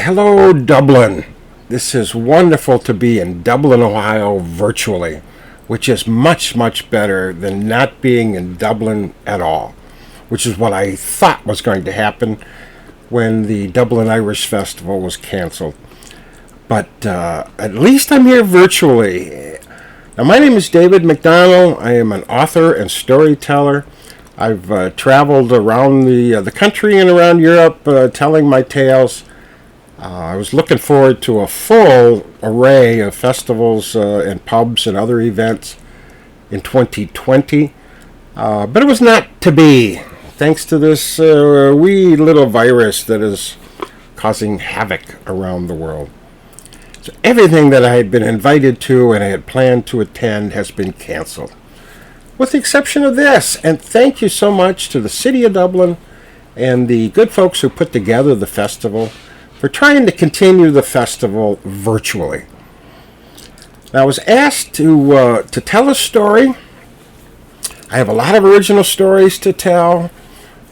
Hello, Dublin. This is wonderful to be in Dublin, Ohio, virtually, which is much, much better than not being in Dublin at all, which is what I thought was going to happen when the Dublin Irish Festival was canceled. But at least I'm here virtually. Now, my name is David McDonnell. I am an author and storyteller. I've traveled around the country and around Europe telling my tales. I was looking forward to a full array of festivals and pubs and other events in 2020, but it was not to be, thanks to this wee little virus that is causing havoc around the world. So everything that I had been invited to and I had planned to attend has been canceled, with the exception of this. And thank you so much to the City of Dublin and the good folks who put together the festival for trying to continue the festival virtually. Now, I was asked to tell a story. I have a lot of original stories to tell.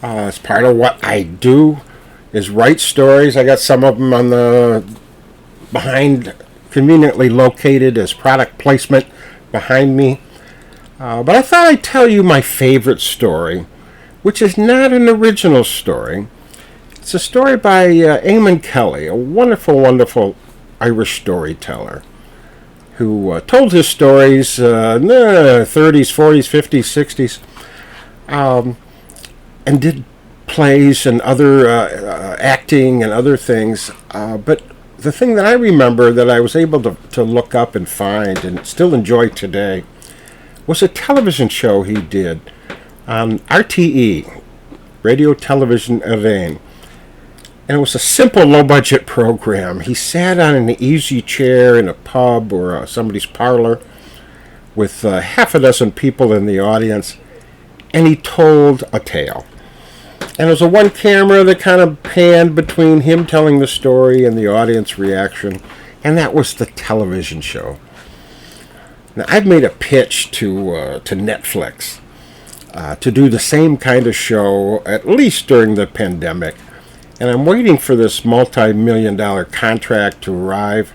As part of what I do is write stories. I got some of them on the behind, conveniently located as product placement behind me. But I thought I'd tell you my favorite story, which is not an original story. It's a story by Eamon Kelley, a wonderful, wonderful Irish storyteller who told his stories in the 30s, 40s, 50s, 60s, and did plays and other acting and other things. But the thing that I remember that I was able to look up and find and still enjoy today was a television show he did on RTE, Radio Television Iréne. And it was a simple, low-budget program. He sat on an easy chair in a pub or somebody's parlor with half a dozen people in the audience, and he told a tale. And it was a one camera that kind of panned between him telling the story and the audience reaction, and that was the television show. Now, I've made a pitch to Netflix to do the same kind of show, at least during the pandemic. And I'm waiting for this multi-million-dollar contract to arrive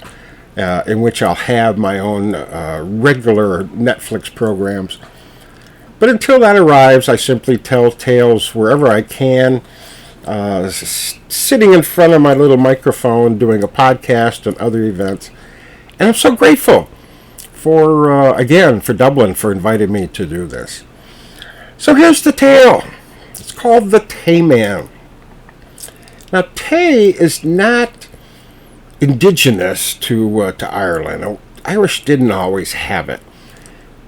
in which I'll have my own regular Netflix programs. But until that arrives, I simply tell tales wherever I can, sitting in front of my little microphone, doing a podcast and other events. And I'm so grateful for Dublin for inviting me to do this. So here's the tale. It's called The Tayman. Now, Tay is not indigenous to Ireland. Irish didn't always have it.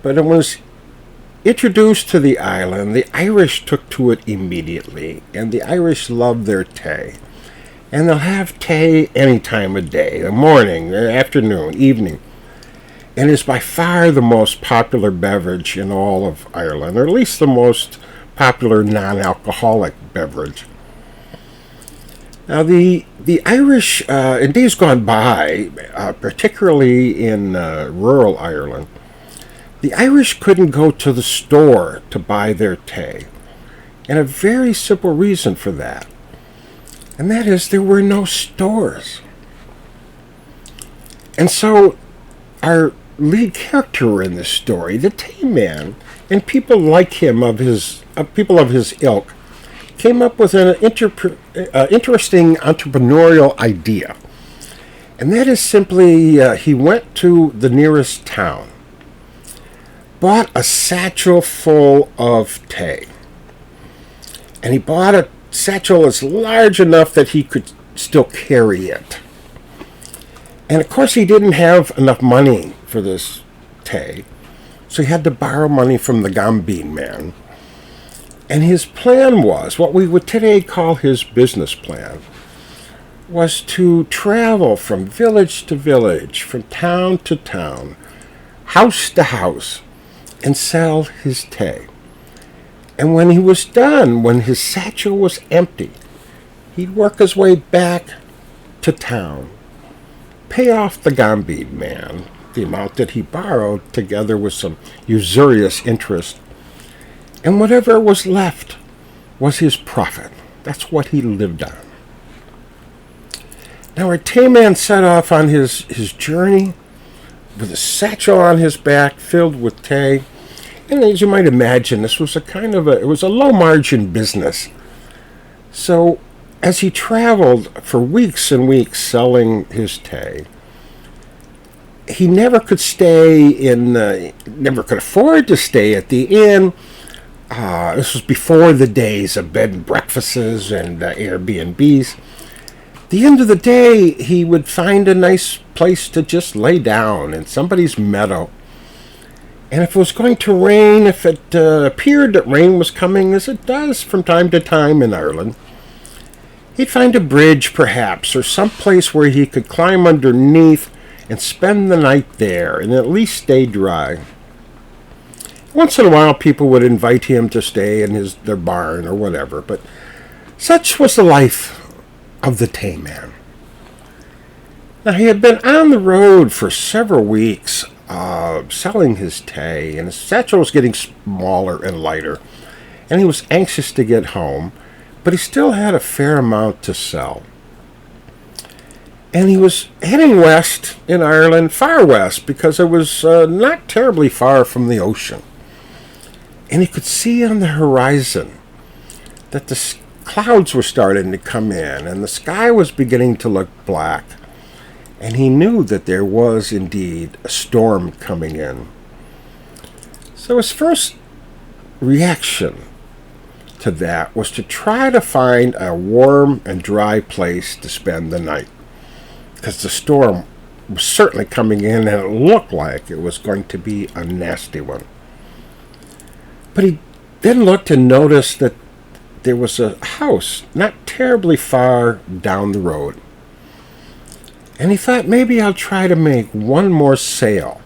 But it was introduced to the island. The Irish took to it immediately. And the Irish love their Tay. And they'll have Tay any time of day, the morning, the afternoon, evening. And is by far the most popular beverage in all of Ireland, or at least the most popular non-alcoholic beverage. Now, the Irish, in days gone by, particularly in rural Ireland, the Irish couldn't go to the store to buy their Tay. And a very simple reason for that. And that is there were no stores. And so our lead character in this story, the Tayman, and people like him, people of his ilk, came up with an interesting entrepreneurial idea. And that is simply, he went to the nearest town, bought a satchel full of Tay. And he bought a satchel as large enough that he could still carry it. And of course he didn't have enough money for this Tay, so he had to borrow money from the Gambeen man. And his plan was, what we would today call his business plan, was to travel from village to village, from town to town, house to house, and sell his Tay. And when he was done, when his satchel was empty, he'd work his way back to town, pay off the Gambeen man, the amount that he borrowed, together with some usurious interest, and whatever was left was his profit. That's what he lived on. Now, our Tayman set off on his journey with a satchel on his back filled with Tay. And as you might imagine, this was it was a low margin business. So as he traveled for weeks and weeks selling his Tay, he never could never could afford to stay at the inn. This was before the days of bed and breakfasts and Airbnbs. The end of the day, he would find a nice place to just lay down in somebody's meadow. And if it was going to rain, if it appeared that rain was coming, as it does from time to time in Ireland, he'd find a bridge, perhaps, or some place where he could climb underneath and spend the night there and at least stay dry. Once in a while, people would invite him to stay in their barn or whatever, but such was the life of the Tayman. Now, he had been on the road for several weeks selling his Tay, and his satchel was getting smaller and lighter, and he was anxious to get home, but he still had a fair amount to sell. And he was heading west in Ireland, far west, because it was not terribly far from the ocean. And he could see on the horizon that the clouds were starting to come in, and the sky was beginning to look black. And he knew that there was indeed a storm coming in. So his first reaction to that was to try to find a warm and dry place to spend the night, because the storm was certainly coming in, and it looked like it was going to be a nasty one. But he then looked and noticed that there was a house not terribly far down the road. And he thought, maybe I'll try to make one more sale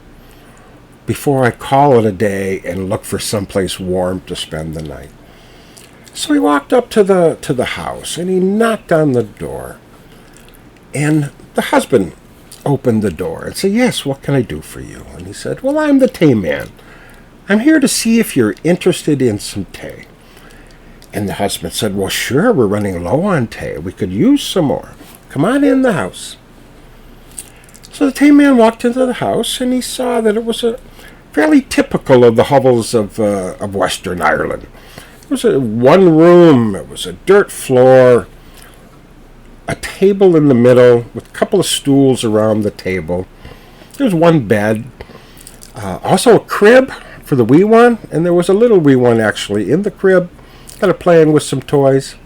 before I call it a day and look for someplace warm to spend the night. So he walked up to the house, and he knocked on the door. And the husband opened the door and said, "Yes, what can I do for you?" And he said, "Well, I'm the Tayman. I'm here to see if you're interested in some Tay." And the husband said, "Well, sure, we're running low on Tay. We could use some more. Come on in the house." So the Tayman walked into the house, and he saw that it was fairly typical of the hovels of Western Ireland. It was one room. It was a dirt floor, a table in the middle with a couple of stools around the table. There was one bed, also a crib for the wee one, and there was a little wee one actually in the crib, kind of playing with some toys.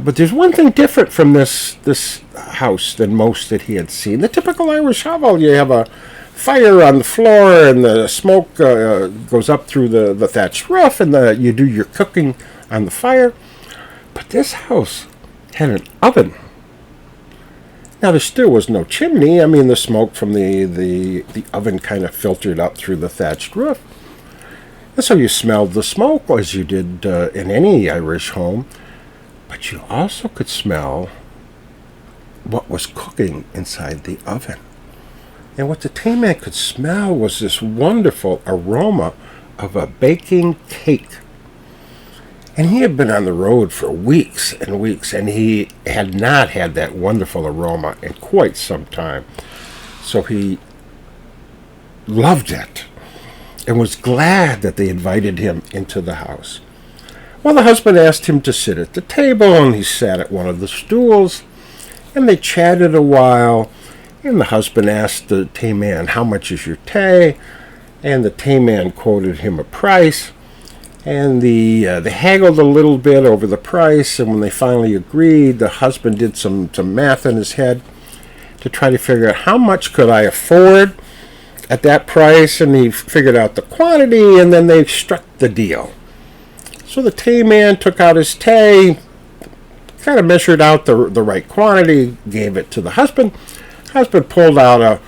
But there's one thing different from this house than most that he had seen. The typical Irish hovel, you have a fire on the floor, and the smoke goes up through the thatched roof, and you do your cooking on the fire. But this house had an oven. Now, there still was no chimney. I mean, the smoke from the oven kind of filtered up through the thatched roof. And so you smelled the smoke as you did in any Irish home. But you also could smell what was cooking inside the oven. And what the Tayman could smell was this wonderful aroma of a baking cake. And he had been on the road for weeks and weeks, and he had not had that wonderful aroma in quite some time. So he loved it and was glad that they invited him into the house. Well, the husband asked him to sit at the table, and he sat at one of the stools, and they chatted a while, and the husband asked the Tayman, "How much is your Tay?" And the Tayman quoted him a price, and they haggled a little bit over the price, and when they finally agreed, the husband did some math in his head to try to figure out how much could I afford at that price, and he figured out the quantity, and then they struck the deal. So the Tayman took out his Tay, kind of measured out the right quantity, gave it to the husband. The husband pulled out a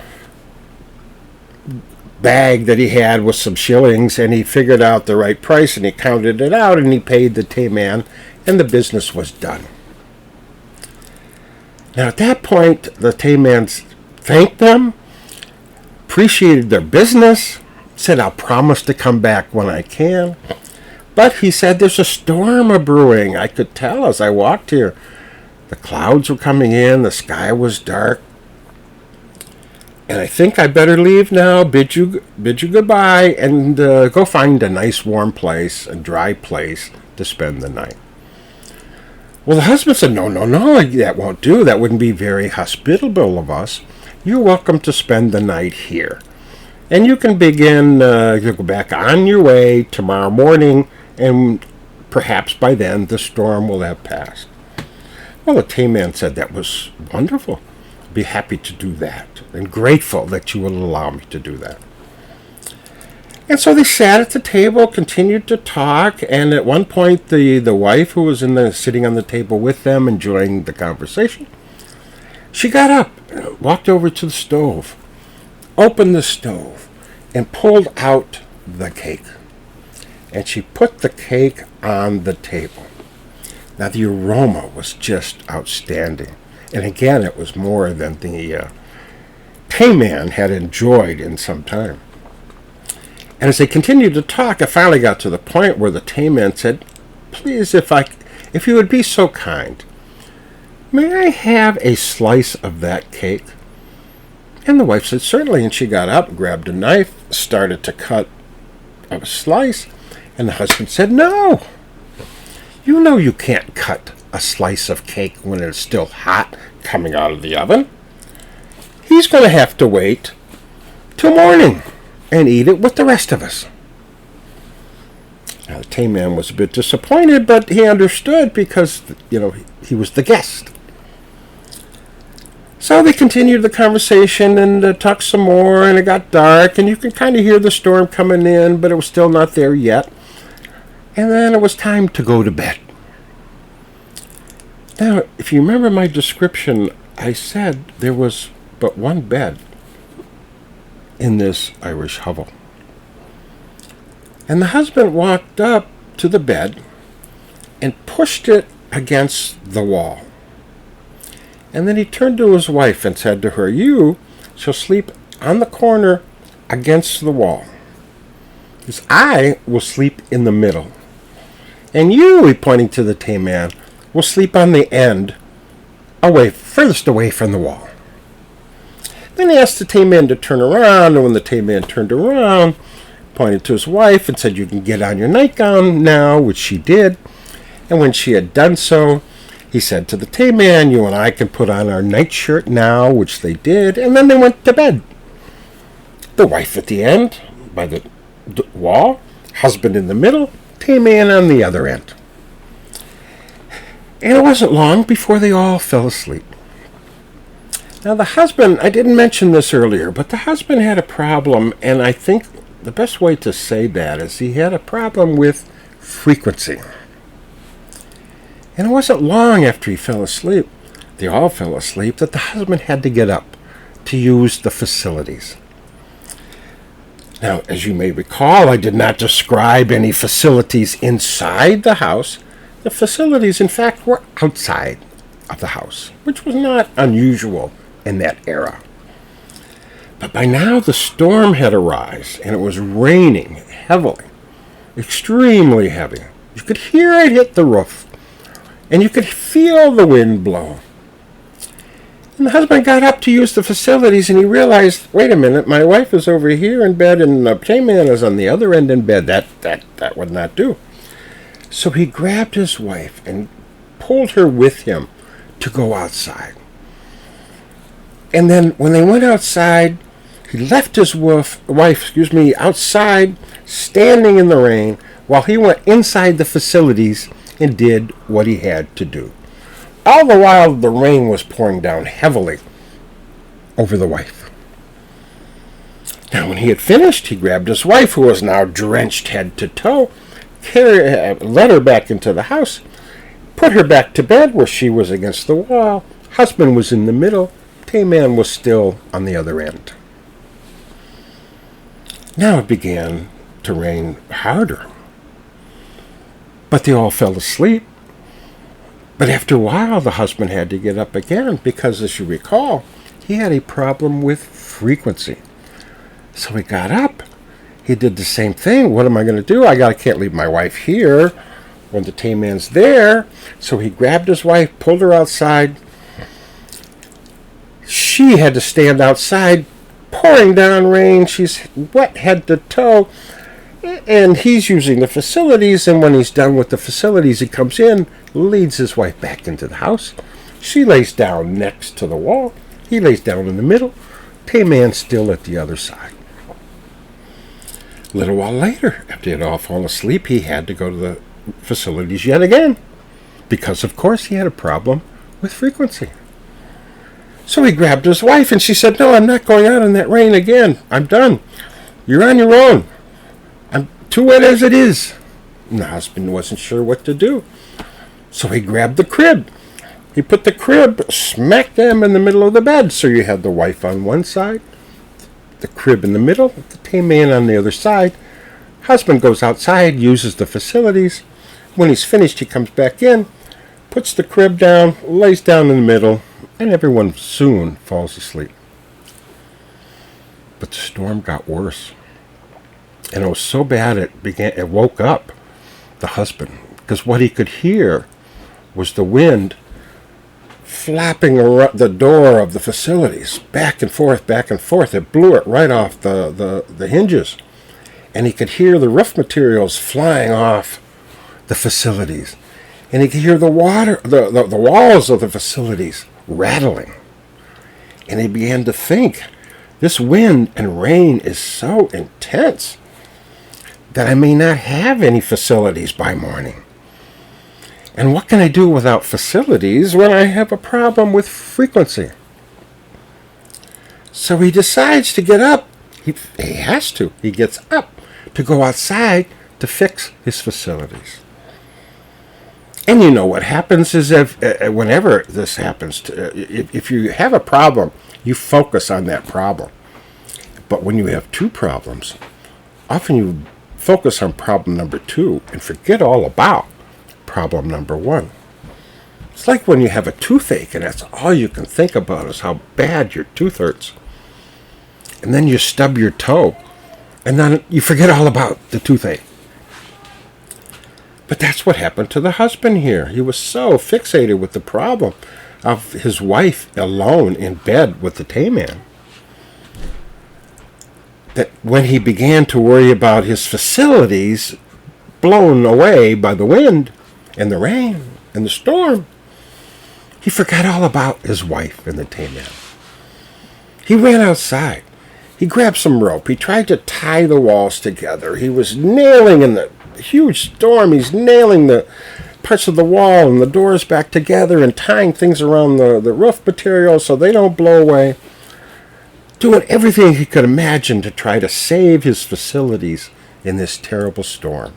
bag that he had with some shillings, and he figured out the right price, and he counted it out, and he paid the Tayman, and the business was done. Now, at that point, the Tayman thanked them, appreciated their business, said, "I'll promise to come back when I can." But he said, "There's a storm a-brewing. I could tell as I walked here. The clouds were coming in, the sky was dark. And I think I better leave now, bid you goodbye, and go find a nice warm place, a dry place to spend the night. Well, the husband said, no, that won't do. That wouldn't be very hospitable of us. You're welcome to spend the night here. And you can begin, you'll go back on your way tomorrow morning, and perhaps by then the storm will have passed. Well, the Tayman said that was wonderful. I'd be happy to do that, and grateful that you will allow me to do that. And so they sat at the table, continued to talk, and at one point the wife, who was sitting on the table with them, enjoying the conversation, she got up, walked over to the stove, opened the stove, and pulled out the cake. And she put the cake on the table. Now the aroma was just outstanding. And again, it was more than the Tayman had enjoyed in some time. And as they continued to talk, I finally got to the point where the Tayman said, please, if you would be so kind, may I have a slice of that cake? And the wife said, certainly. And she got up, grabbed a knife, started to cut a slice. And the husband said, no. You know you can't cut a slice of cake when it's still hot coming out of the oven. He's going to have to wait till morning and eat it with the rest of us. Now, the Tayman was a bit disappointed, but he understood because, he was the guest. So they continued the conversation and talked some more, and it got dark, and you could kind of hear the storm coming in, but it was still not there yet. And then it was time to go to bed. Now, if you remember my description, I said there was but one bed in this Irish hovel. And the husband walked up to the bed and pushed it against the wall. And then he turned to his wife and said to her, you shall sleep on the corner against the wall, because I will sleep in the middle. And you, he pointing to the Tayman, will sleep on the end, furthest away from the wall. Then he asked the Tayman to turn around, and when the Tayman turned around, pointed to his wife and said, you can get on your nightgown now, which she did. And when she had done so, he said to the Tayman, you and I can put on our nightshirt now, which they did, and then they went to bed. The wife at the end, by the wall, husband in the middle, Tayman on the other end. And it wasn't long before they all fell asleep. Now the husband, I didn't mention this earlier, but the husband had a problem, and I think the best way to say that is he had a problem with frequency. And it wasn't long after he fell asleep, they all fell asleep, that the husband had to get up to use the facilities. Now, as you may recall, I did not describe any facilities inside the house. The facilities, in fact, were outside of the house, which was not unusual in that era. But by now the storm had arisen, and it was raining heavily, extremely heavy. You could hear it hit the roof, and you could feel the wind blow. And the husband got up to use the facilities, and he realized, wait a minute, my wife is over here in bed, and the Tayman is on the other end in bed. That would not do. So he grabbed his wife and pulled her with him to go outside. And then when they went outside, he left his wife outside, standing in the rain, while he went inside the facilities and did what he had to do. All the while, the rain was pouring down heavily over the wife. Now, when he had finished, he grabbed his wife, who was now drenched head to toe, led her back into the house, put her back to bed where she was against the wall. Husband was in the middle. Tayman was still on the other end. Now it began to rain harder. But they all fell asleep. But after a while, the husband had to get up again because, as you recall, he had a problem with frequency. So he got up. He did the same thing. What am I going to do? Can't leave my wife here when the Tayman's there. So he grabbed his wife, pulled her outside. She had to stand outside, pouring down rain. She's wet head to toe. And he's using the facilities, and when he's done with the facilities, he comes in, leads his wife back into the house. She lays down next to the wall. He lays down in the middle. Tayman's still at the other side. A little while later, after he had all fallen asleep, he had to go to the facilities yet again, because, of course, he had a problem with frequency. So he grabbed his wife, and she said, "No, I'm not going out in that rain again. I'm done. You're on your own. I'm too wet as it is." And the husband wasn't sure what to do. So he grabbed the crib. He put the crib smack dab in the middle of the bed. So you had the wife on one side, the crib in the middle, the Tayman on the other side. Husband goes outside, uses the facilities. When he's finished, he comes back in, puts the crib down, lays down in the middle, and everyone soon falls asleep. But the storm got worse. And it was so bad it woke up the husband, because what he could hear was the wind flapping around the door of the facilities, back and forth, back and forth. It blew it right off the hinges. And he could hear the roof materials flying off the facilities. And he could hear the walls of the facilities rattling. And he began to think, this wind and rain is so intense that I may not have any facilities by morning. And what can I do without facilities when I have a problem with frequency? So he decides to get up. He has to. He gets up to go outside to fix his facilities. And you know what happens is whenever this happens, if you have a problem, you focus on that problem. But when you have two problems, often you focus on problem number two and forget all about problem number one. It's like when you have a toothache and that's all you can think about is how bad your tooth hurts. And then you stub your toe and then you forget all about the toothache. But that's what happened to the husband here. He was so fixated with the problem of his wife alone in bed with the Tayman that when he began to worry about his facilities blown away by the wind and the rain and the storm, he forgot all about his wife and the Tayman. He ran outside. He grabbed some rope. He tried to tie the walls together. He was nailing in the huge storm. He's nailing the parts of the wall and the doors back together and tying things around the roof material so they don't blow away. Doing everything he could imagine to try to save his facilities in this terrible storm.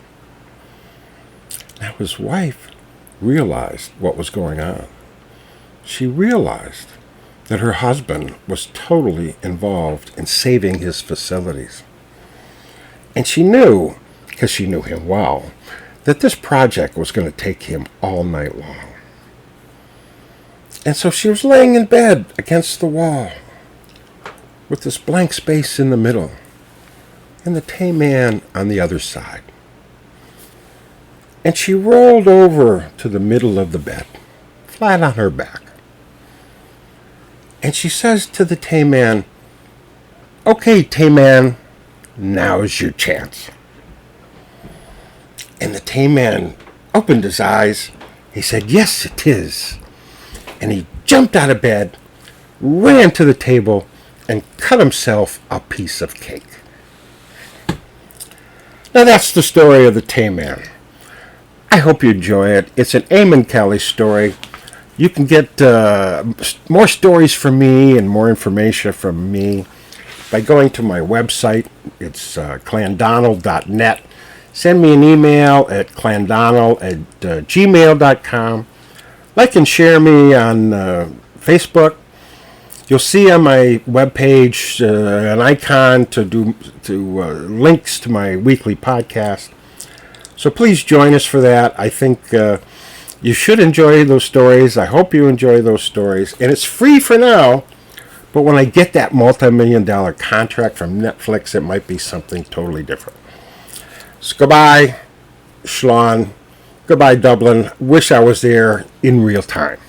Now his wife realized what was going on. She realized that her husband was totally involved in saving his facilities. And she knew, because she knew him well, that this project was going to take him all night long. And so she was laying in bed against the wall with this blank space in the middle and the Tayman on the other side. And she rolled over to the middle of the bed, flat on her back. And she says to the Tayman, "Okay, Tayman, now's your chance." And the Tayman opened his eyes. He said, "Yes, it is." And he jumped out of bed, ran to the table, and cut himself a piece of cake. Now that's the story of the Tayman. I hope you enjoy it. It's an Eamon Kelley story. You can get more stories from me and more information from me by going to my website. It's clandonnell.net. Send me an email at clandonnell@gmail.com. Like and share me on Facebook. You'll see on my webpage an icon to links to my weekly podcast. So please join us for that. I think you should enjoy those stories. I hope you enjoy those stories. And it's free for now. But when I get that multi-million-dollar contract from Netflix, it might be something totally different. So goodbye, Schlon. Goodbye, Dublin. Wish I was there in real time.